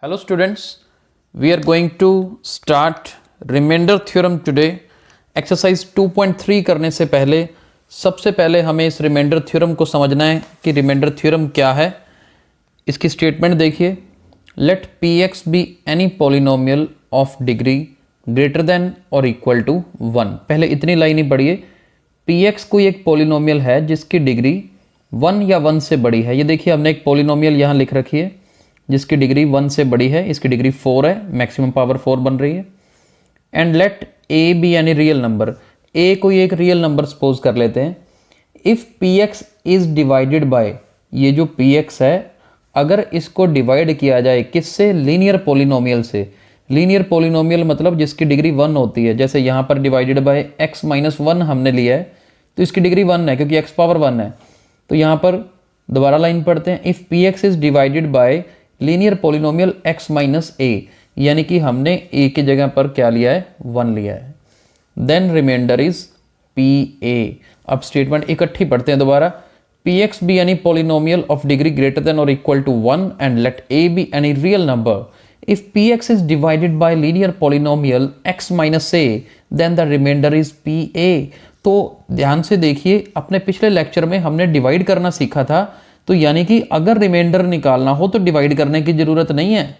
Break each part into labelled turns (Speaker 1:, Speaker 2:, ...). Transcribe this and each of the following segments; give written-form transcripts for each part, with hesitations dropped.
Speaker 1: Hello students, we are going to start remainder theorem today. Exercise 2.3 करने से पहले सबसे पहले हमें इस रिमाइंडर थ्योरम को समझना है कि रिमाइंडर थ्योरम क्या है। इसकी स्टेटमेंट देखिए, let P x B any polynomial of degree greater than और इक्वल टू 1। पहले इतनी लाइन ही पढ़िए, पी एक्स कोई एक पॉलिनोमियल है जिसकी डिग्री 1 या 1 से बड़ी है। ये देखिए हमने एक पॉलिनोमियल यहाँ लिख रखी है जिसकी डिग्री 1 से बड़ी है, इसकी डिग्री 4 है, मैक्सिमम पावर 4 बन रही है। एंड लेट ए बी यानी रियल नंबर, ए कोई एक रियल नंबर सपोज कर लेते हैं। If P X is divided bye, ये जो पी एक्स है अगर इसको डिवाइड किया जाए किससे, लीनियर पॉलिनोमियल से। लीनियर पॉलिनोमियल मतलब जिसकी डिग्री 1 होती है, जैसे यहाँ पर डिवाइडेड बाय x माइनस 1 हमने लिया है तो इसकी डिग्री 1 है क्योंकि x पावर 1 है। तो यहाँ पर दोबारा लाइन पढ़ते हैं, if P X is divided by linear polynomial x minus a, यानी कि हमने a की जगह पर क्या लिया है, 1 लिया है। Then remainder is P A. अब स्टेटमेंट इकट्ठी पढ़ते हैं दोबारा, P x B any polynomial of degree greater than और equal to 1 and let a B any real number. If P X is divided by linear polynomial x minus a then the remainder is P A. तो ध्यान से देखिए, अपने पिछले lecture में हमने divide करना सीखा था, तो यानी कि अगर रिमाइंडर निकालना हो तो डिवाइड करने की जरूरत नहीं है।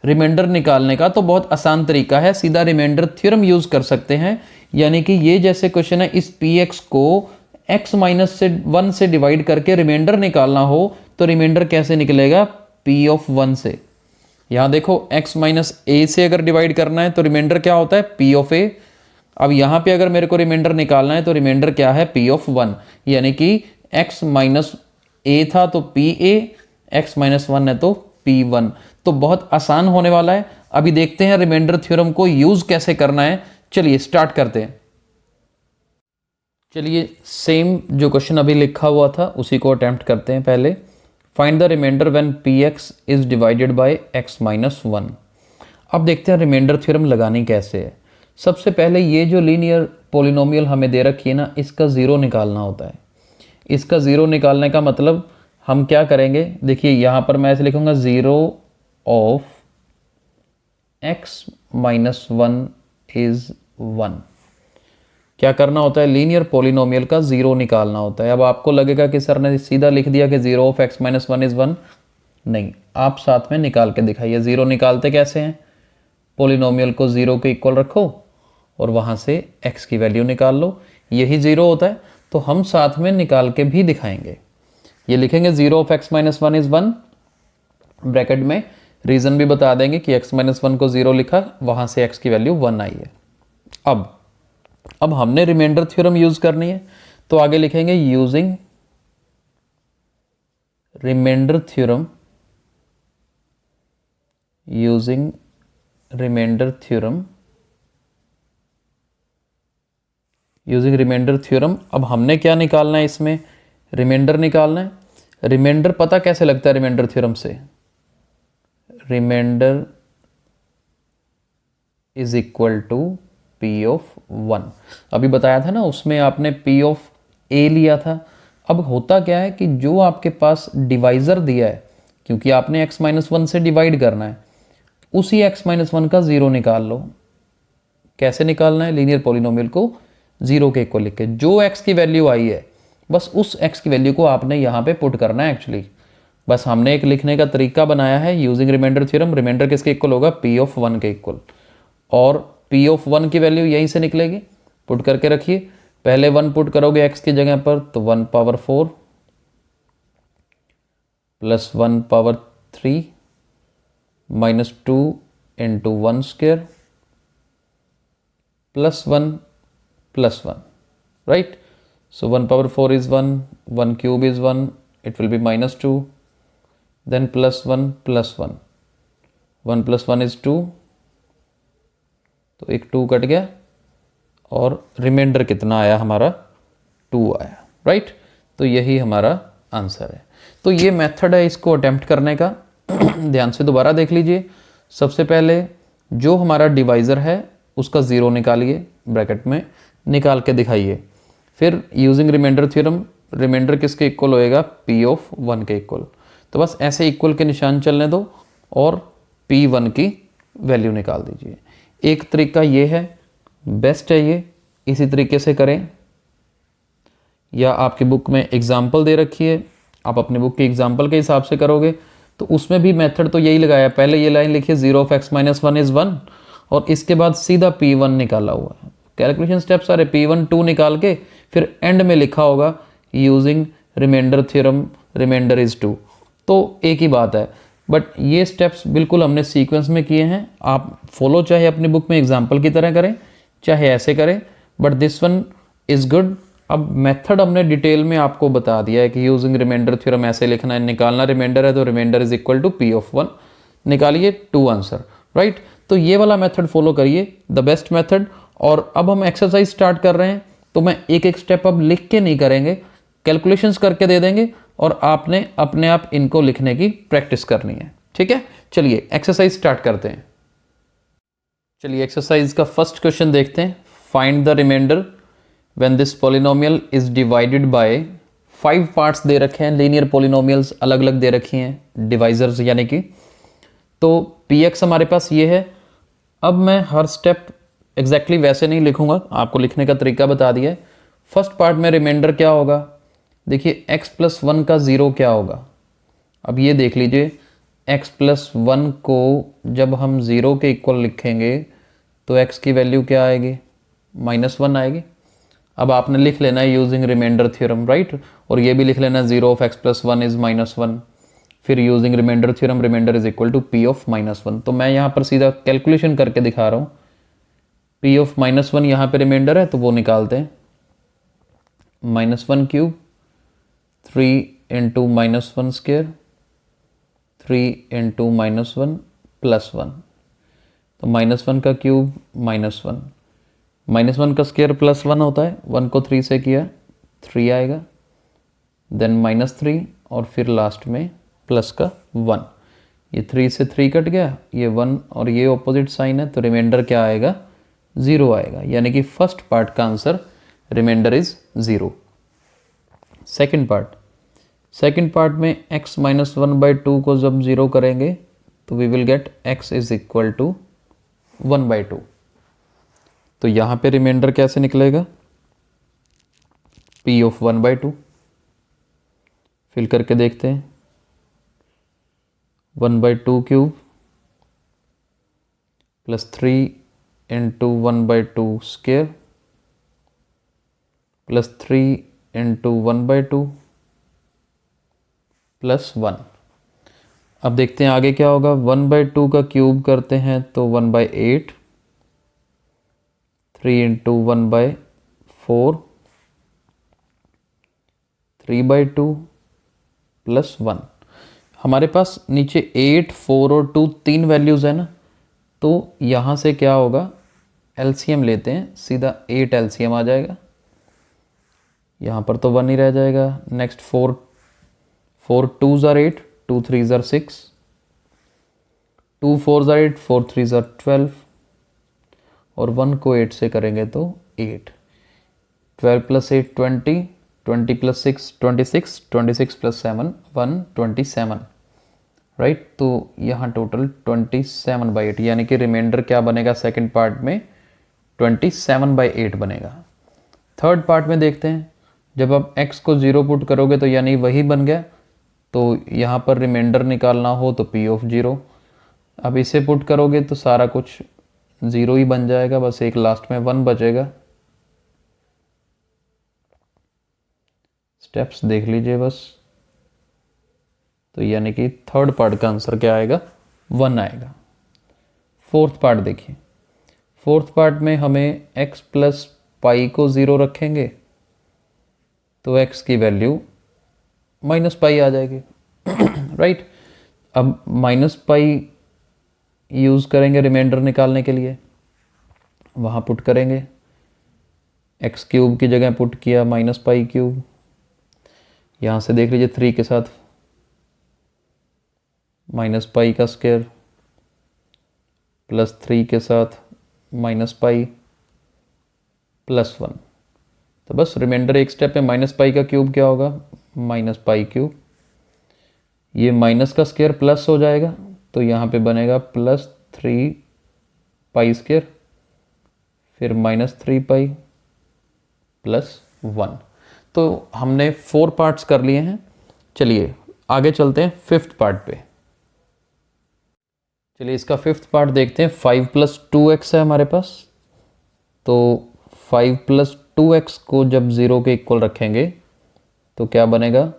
Speaker 1: रिमाइंडर निकालने का तो बहुत आसान तरीका है, सीधा रिमाइंडर थ्योरम यूज कर सकते हैं। यानी कि ये जैसे क्वेश्चन है, इस पी एक्स को x माइनस से 1 से डिवाइड करके रिमाइंडर निकालना हो तो रिमाइंडर कैसे निकलेगा, p ऑफ 1 से। यहाँ देखो x माइनस a से अगर डिवाइड करना है तो रिमाइंडर क्या होता है, p ऑफ a। अब यहाँ पे अगर मेरे को रिमाइंडर निकालना है तो रिमाइंडर क्या है, p ऑफ 1, यानी कि x माइनस a था तो पी ए, x माइनस 1 है तो p1। तो बहुत आसान होने वाला है। अभी देखते हैं रिमाइंडर थ्योरम को यूज कैसे करना है। चलिए स्टार्ट करते हैं। चलिए सेम जो क्वेश्चन अभी लिखा हुआ था उसी को अटेम्प्ट करते हैं। पहले find the remainder when px is divided by x minus 1। अब देखते हैं रिमाइंडर थ्योरम लगानी कैसे है। सबसे पहले ये जो लीनियर पॉलिनोमियल हमें दे रखी है ना, इसका ज़ीरो निकालना होता है। इसका ज़ीरो निकालने का मतलब हम क्या करेंगे, देखिए यहाँ पर मैं ऐसे लिखूंगा, zero of x minus 1 is 1। क्या करना होता है, लीनियर पॉलिनोमियल का ज़ीरो निकालना होता है। अब आपको लगेगा कि सर ने सीधा लिख दिया कि zero of x minus 1 is 1। नहीं, आप साथ में निकाल के दिखाइए। ज़ीरो निकालते कैसे हैं, पॉलिनोमियल को ज़ीरो के इक्वल रखो और वहाँ से x की वैल्यू निकाल लो, यही ज़ीरो होता है। तो हम साथ में निकाल के भी दिखाएंगे। ये लिखेंगे zero of x minus 1 is 1, bracket में रीज़न भी बता देंगे कि x माइनस 1 को ज़ीरो लिखा, वहाँ से x की वैल्यू 1 आई है। अब हमने रिमाइंडर थ्योरम यूज करनी है, तो आगे लिखेंगे using remainder theorem, using remainder theorem, using remainder theorem. अब हमने क्या निकालना है, इसमें रिमाइंडर निकालना है। रिमाइंडर पता कैसे लगता है रिमाइंडर थ्योरम से, remainder is equal to p of 1। अभी बताया था ना, उसमें आपने p ऑफ a लिया था। अब होता क्या है कि जो आपके पास डिवाइजर दिया है, क्योंकि आपने x माइनस 1 से डिवाइड करना है, उसी x माइनस 1 का ज़ीरो निकाल लो। कैसे निकालना है, लीनियर पॉलिनोमियल को ज़ीरो के इक्वल लिख के, जो x की वैल्यू आई है बस उस x की वैल्यू को आपने यहाँ पे पुट करना है। एक्चुअली बस हमने एक लिखने का तरीका बनाया है यूजिंग रिमाइंडर थ्योरम। रिमाइंडर किसके इक्वल होगा, p ऑफ 1 के इक्वल, और p ऑफ 1 की वैल्यू यहीं से निकलेगी। पुट करके रखिए, पहले 1 पुट करोगे x की जगह पर तो 1 power 4 plus 1 power 3 minus 2 into 1 square plus 1 plus 1, right. So 1 power 4 is 1, 1 cube is 1, it will be minus 2, then plus 1 plus 1, 1 plus 1 is 2, तो एक 2 कट गया और रिमाइंडर कितना आया हमारा, 2 आया, राइट। तो यही हमारा आंसर है। तो ये मेथड है इसको अटेम्प्ट करने का। ध्यान से दोबारा देख लीजिए। सबसे पहले जो हमारा डिवाइज़र है उसका ज़ीरो निकालिए, ब्रैकेट में निकाल के दिखाइए। फिर यूजिंग रिमाइंडर थ्योरम, रिमाइंडर किसके इक्वल होएगा, p ऑफ 1 के इक्वल। तो बस ऐसे इक्वल के निशान चलने दो और P1 की वैल्यू निकाल दीजिए। एक तरीका ये है, बेस्ट है ये, इसी तरीके से करें, या आपकी बुक में एग्जाम्पल दे रखी है, आप अपनी बुक की एग्जाम्पल के हिसाब से करोगे तो उसमें भी मेथड तो यही लगाया। पहले ये लाइन लिखिए 0 of x minus 1 is 1 और इसके बाद सीधा P1 निकाला हुआ है। कैलकुलेशन स्टेप सारे P1 2 निकाल के फिर एंड में लिखा होगा using remainder theorem remainder is 2। तो एक ही बात है, बट ये स्टेप्स बिल्कुल हमने सीक्वेंस में किए हैं। आप फॉलो चाहे अपनी बुक में एग्जाम्पल की तरह करें चाहे ऐसे करें, but this one is good. अब मेथड हमने डिटेल में आपको बता दिया है कि यूजिंग रिमाइंडर थ्योरम ऐसे लिखना है, निकालना रिमाइंडर है तो remainder is equal to P of 1, निकालिए 2 आंसर, राइट। तो ये वाला मेथड फॉलो करिए, द बेस्ट मेथड। और अब हम एक्सरसाइज स्टार्ट कर रहे हैं तो मैं एक एक स्टेप अब लिख के नहीं करेंगे, कैलकुलेशंस करके दे देंगे और आपने अपने आप इनको लिखने की प्रैक्टिस करनी है, ठीक है। चलिए एक्सरसाइज स्टार्ट करते हैं। चलिए एक्सरसाइज का फर्स्ट क्वेश्चन देखते हैं। Find the remainder when this polynomial is divided by 5 parts दे रखे हैं, लीनियर पॉलिनोमियल्स अलग अलग दे रखी हैं, डिवाइजर्स यानी कि। तो px हमारे पास ये है। अब मैं हर स्टेप एग्जैक्टली वैसे नहीं लिखूंगा, आपको लिखने का तरीका बता दिया है। फर्स्ट पार्ट में रिमाइंडर क्या होगा, देखिए x प्लस 1 का 0 क्या होगा। अब ये देख लीजिए, x प्लस 1 को जब हम 0 के इक्वल लिखेंगे तो x की वैल्यू क्या आएगी, -1 आएगी। अब आपने लिख लेना है यूजिंग रिमाइंडर थ्योरम, राइट। और ये भी लिख लेना 0 of x प्लस 1 इज -1, फिर using remainder theorem remainder is equal to P of -1। तो मैं यहाँ पर सीधा कैलकुलेशन करके दिखा रहा हूँ। P of -1 यहाँ पे रिमाइंडर है तो वो निकालते हैं, -1 cube 3 into -1 square 3 into -1 plus 1। तो -1 का क्यूब -1, -1 का स्क्वायर प्लस 1 होता है, 1 को 3 से किया 3 आएगा, देन -3 और फिर लास्ट में प्लस का 1। ये 3 से 3 कट गया, ये 1 और ये ऑपोजिट साइन है तो रिमाइंडर क्या आएगा, 0 आएगा। यानी कि फर्स्ट पार्ट का answer remainder is 0। Second part में x माइनस 1/2 को जब 0 करेंगे तो we will get x is equal to 1/2। तो यहाँ पे रिमाइंडर कैसे निकलेगा, P of 1/2। फिल करके देखते हैं, 1/2 cube plus 3 into 1/2 square plus 3 into 1/2 plus 1। अब देखते हैं आगे क्या होगा, 1/2 का क्यूब करते हैं तो 1/8, 3 इंटू 1/4 3/2 प्लस 1। हमारे पास नीचे 8, 4 और 2 तीन वैल्यूज़ है ना, तो यहाँ से क्या होगा, एलसीएम लेते हैं, सीधा 8 एलसीएम आ जाएगा। यहाँ पर तो 1 ही रह जाएगा। Next 4 2s are 8, 2 3s are 6, 2 4s are 8, 4 3s are 12 और 1 को 8 से करेंगे तो 8, 12 प्लस 8 20, 20 प्लस 6 26, 26 प्लस 7 127, राइट। तो यहाँ टोटल 27/8 यानी कि रिमाइंडर क्या बनेगा सेकंड पार्ट में, 27/8 बनेगा। थर्ड पार्ट में देखते हैं, जब आप x को 0 पुट करोगे तो यानी वही बन गया, तो यहाँ पर रिमाइंडर निकालना हो तो P of 0। अब इसे पुट करोगे तो सारा कुछ 0 ही बन जाएगा, बस एक लास्ट में 1 बचेगा। स्टेप्स देख लीजिए बस। तो यानी कि थर्ड पार्ट का आंसर क्या आएगा, 1 आएगा। फोर्थ पार्ट देखिए, फोर्थ पार्ट में हमें x प्लस पाई को 0 रखेंगे तो x की वैल्यू -पाई आ जाएगी, राइट। अब -पाई यूज़ करेंगे रिमाइंडर निकालने के लिए, वहाँ पुट करेंगे, x क्यूब की जगह पुट किया -पाई क्यूब। यहाँ से देख लीजिए 3 के साथ -पाई का स्क्वायर प्लस 3 के साथ -पाई प्लस 1। तो बस रिमाइंडर एक स्टेप में -पाई का क्यूब क्या होगा, -पाई क्यूब। ये माइनस का स्क्वायर प्लस हो जाएगा तो यहाँ पे बनेगा +3 पाई², फिर -3 पाई +1। तो हमने 4 पार्ट्स कर लिए हैं। चलिए आगे चलते हैं 5th पार्ट पे। चलिए इसका 5th पार्ट देखते हैं। 5 + 2x है हमारे पास, तो 5 + 2x को जब 0 के इक्वल रखेंगे तो क्या बनेगा,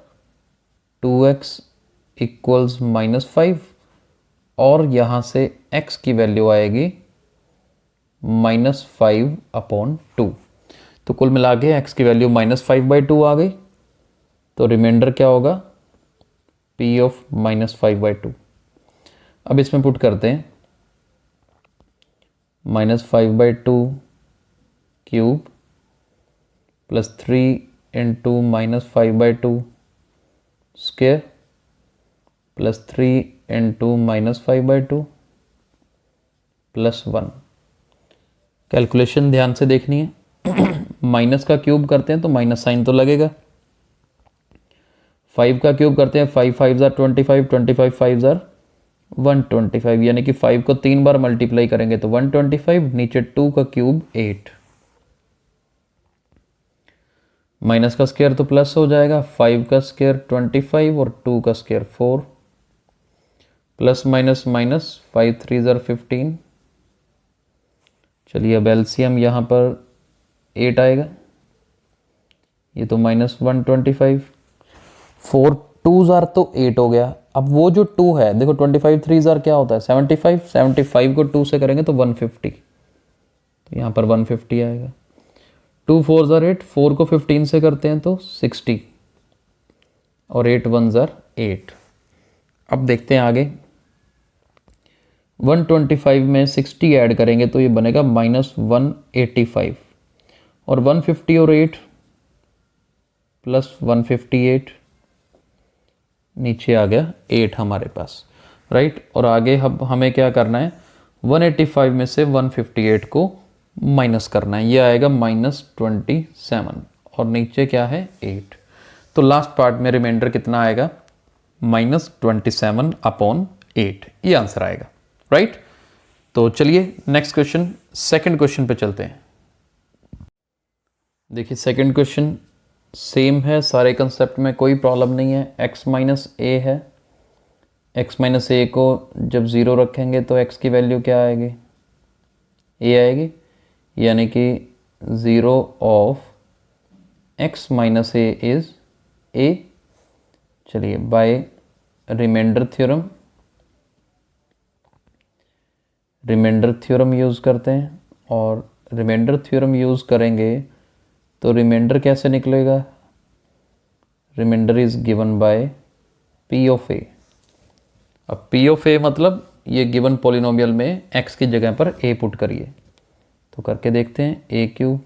Speaker 1: 2x = -5 और यहाँ से x की वैल्यू आएगी -5/2। तो कुल मिला के x की वैल्यू -5/2 आ गई। तो रिमाइंडर क्या होगा, p ऑफ -5/2। अब इसमें पुट करते हैं, -5/2 क्यूब +3 × -5/2 स्क्वायर +3 × -5/2 +1। कैलकुलेशन ध्यान से देखनी है। माइनस का क्यूब करते हैं तो माइनस साइन तो लगेगा। 5 का क्यूब करते हैं, 5 5 ज़ार 25, 25 5 ज़ार 125, यानी कि 5 को 3 बार मल्टीप्लाई करेंगे तो 125, नीचे 2 का क्यूब 8, माइनस का स्क्वायर तो प्लस हो जाएगा, 5 का स्क्वायर 25 और 2 का स्क्वायर 4, प्लस माइनस माइनस, 5 3 ज़ार 15। चलिए अब एलसीएम यहाँ पर 8 आएगा, ये तो -125, 4 2 ज़ार तो 8 हो गया। अब वो जो 2 है, देखो 25 3 ज़ार क्या होता है 75, 75 को 2 से करेंगे तो 150, तो यहाँ पर 150 आएगा। 2 4 ज़ार 8, 4 को 15 से करते हैं तो 60 और 8 1 ज़ार 8। अब देखते हैं आगे, 125 में 60 ऐड करेंगे तो ये बनेगा -185 और 150 और 8 +158, नीचे आ गया 8 हमारे पास, राइट। और आगे अब हमें क्या करना है, 185 में से 158 को माइनस करना है, ये आएगा -27 और नीचे क्या है 8। तो लास्ट पार्ट में रिमाइंडर कितना आएगा, -27/8, ये आंसर आएगा, राइट। तो चलिए नेक्स्ट क्वेश्चन, सेकंड क्वेश्चन पे चलते हैं। देखिए सेकंड क्वेश्चन सेम है, सारे कंसेप्ट में कोई प्रॉब्लम नहीं है। x - a है, x - a को जब 0 रखेंगे तो x की वैल्यू क्या आएगी, a आएगी, यानी कि 0 of x - a is a। चलिए बाय रिमाइंडर थ्योरम यूज़ करते हैं, और रिमाइंडर थ्योरम यूज़ करेंगे तो रिमाइंडर कैसे निकलेगा, remainder is given by p of a। अब p ऑफ a मतलब ये गिवन पॉलिनोमियल में x की जगह पर a पुट करिए, तो करके देखते हैं। a³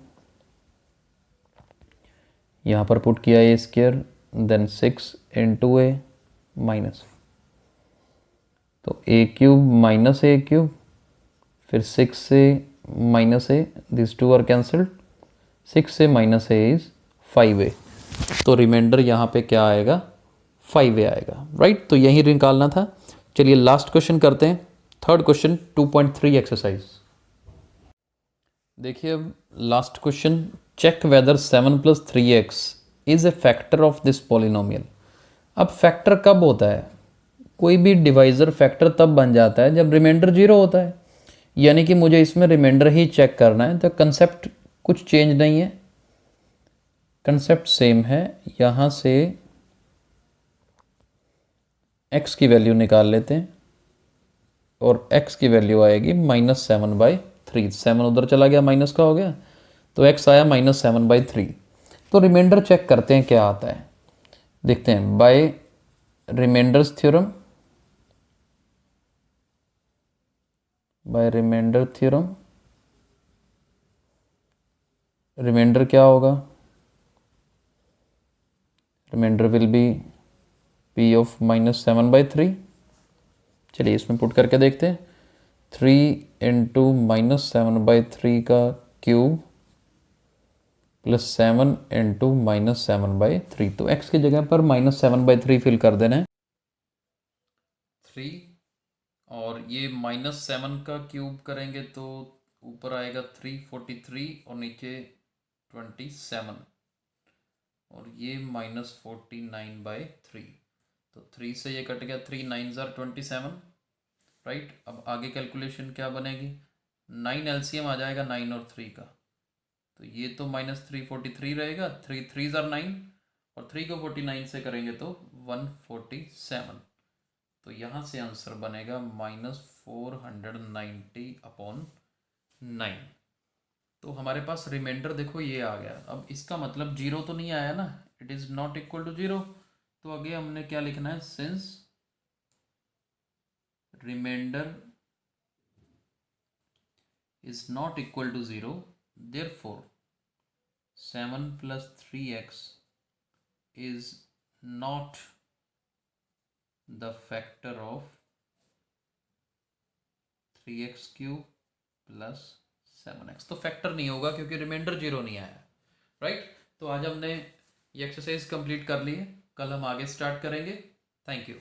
Speaker 1: यहाँ पर पुट किया a², देन 6 × a माइनस, तो a³ - a³, फिर 6 से -a, दिस 2 आर कैंसल्ड, 6 से -a इज़ 5a, तो रिमाइंडर यहाँ पे क्या आएगा, 5a आएगा, राइट। तो यही निकालना था। चलिए लास्ट क्वेश्चन करते हैं, थर्ड क्वेश्चन 2.3 एक्सरसाइज। देखिए अब last question, check whether 7 + 3x is a factor of this polynomial. अब फैक्टर कब होता है, कोई भी डिवाइज़र फैक्टर तब बन जाता है जब रिमाइंडर 0 होता है, यानी कि मुझे इसमें रिमाइंडर ही चेक करना है। तो कंसेप्ट कुछ चेंज नहीं है, कंसेप्ट सेम है। यहाँ से x की वैल्यू निकाल लेते हैं और x की वैल्यू आएगी -7/3। 7 उधर चला गया, माइनस का हो गया, तो x आया -7/3। तो रिमाइंडर चेक करते हैं क्या आता है, देखते हैं। By remainder's theorem, by remainder theorem remainder क्या होगा, remainder will be p of -7/3। चलिए इसमें पुट करके देखते हैं। 3 × -7/3 का क्यूब +7 × -7/3, तो x की जगह पर -7/3 फिल कर देना है। 3 और ये -7 का क्यूब करेंगे तो ऊपर आएगा 343 और नीचे 27 और ये -49/3। तो 3 से ये कट गया, 3 9s are 27, राइट। अब आगे कैलकुलेशन क्या बनेगी, 9 LCM आ जाएगा 9 और 3 का, तो ये तो -343 रहेगा, 3 3s are 9 और 3 को 49 से करेंगे तो 147। तो यहाँ से आंसर बनेगा -490/9। तो हमारे पास रिमाइंडर देखो ये आ गया। अब इसका मतलब जीरो तो नहीं आया ना, it is not equal to zero. तो आगे हमने क्या लिखना है, since remainder is not equal to zero therefore 7 + 3x is not the factor of 3x³ + 7x। तो फैक्टर नहीं होगा क्योंकि रिमाइंडर जीरो नहीं आया, राइट। तो आज हमने ये एक्सरसाइज कंप्लीट कर ली है, कल हम आगे स्टार्ट करेंगे। Thank you.